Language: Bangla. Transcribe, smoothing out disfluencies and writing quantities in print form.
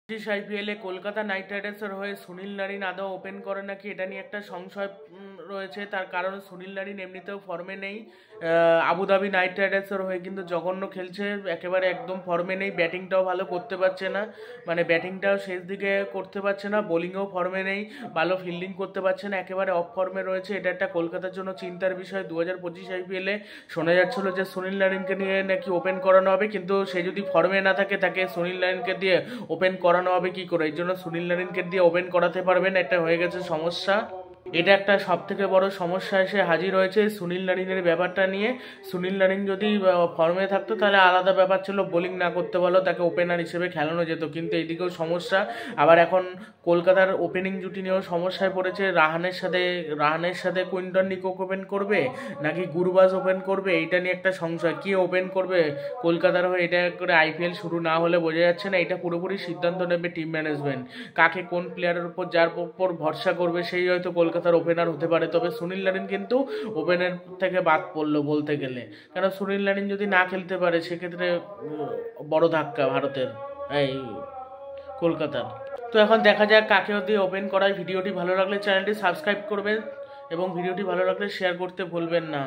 আইপিএলে কলকাতা নাইট রাইডার্সের হয়ে সুনীল নারিন আদৌ ওপেন করে নাকি এটা নিয়ে একটা সংশয় রয়েছে। তার কারণ সুনীল নারিন এমনিতেও ফর্মে নেই। আবুধাবি নাইট রাইডার্সের হয়ে কিন্তু জঘন্য খেলছে, একেবারে একদম ফর্মে নেই। ব্যাটিংটাও ভালো করতে পারছে না, মানে ব্যাটিংটাও শেষ দিকে করতে পারছে না, বোলিংয়েও ফর্মে নেই, ভালো ফিল্ডিং করতে পারছে না, একেবারে অফ ফর্মে রয়েছে। এটা একটা কলকাতার জন্য চিন্তার বিষয়। 2025 আইপিএলে শোনা যাচ্ছিল যে সুনীল নারিনকে নিয়ে নাকি ওপেন করানো হবে, কিন্তু সে যদি ফর্মে না থাকে তাকে সুনীল নারিনকে দিয়ে ওপেন করানো হবে কি করে? এই জন্য সুনীল নারিনকে দিয়ে ওপেন করাতে পারবেন, এটা হয়ে গেছে সমস্যা। এটা একটা সব থেকে বড় সমস্যা এসে হাজির হয়েছে সুনীল নারিনের ব্যাপারটা নিয়ে। সুনীল নারিন যদি ফর্মে থাকতো তাহলে আলাদা ব্যাপার ছিল, বোলিং না করতে বলো, তাকে ওপেনার হিসেবে খেলানো যেত। কিন্তু এইদিকেও সমস্যা। আবার এখন কলকাতার ওপেনিং জুটি নিয়েও সমস্যায় পড়েছে। রাহানের সাথে কুইন্টন ডিকক ওপেন করবে নাকি গুরবাজ ওপেন করবে, এইটা নিয়ে একটা সংশয়। কে ওপেন করবে কলকাতার হয়ে, এটা করে আইপিএল শুরু না হলে বোঝা যাচ্ছে না। এটা পুরোপুরি সিদ্ধান্ত নেবে টিম ম্যানেজমেন্ট, কাকে কোন প্লেয়ারের উপর যার উপর ভরসা করবে সেই হয়তো কলকাতার ওপেনার হতে পারে। তবে সুনীল নারিন কিন্তু ওপেনার থেকে বাদ পড়লো বলতে গেলে, কারণ সুনীল নারিন যদি না খেলতে পারে সেক্ষেত্রে বড় ধাক্কা ভারতের, এই কলকাতার। তো এখন দেখা যাক কাকে দিয়ে ওপেন করায়। ভিডিওটি ভালো লাগলে চ্যানেলটি সাবস্ক্রাইব করবেন এবং ভিডিওটি ভালো লাগলে শেয়ার করতে ভুলবেন না।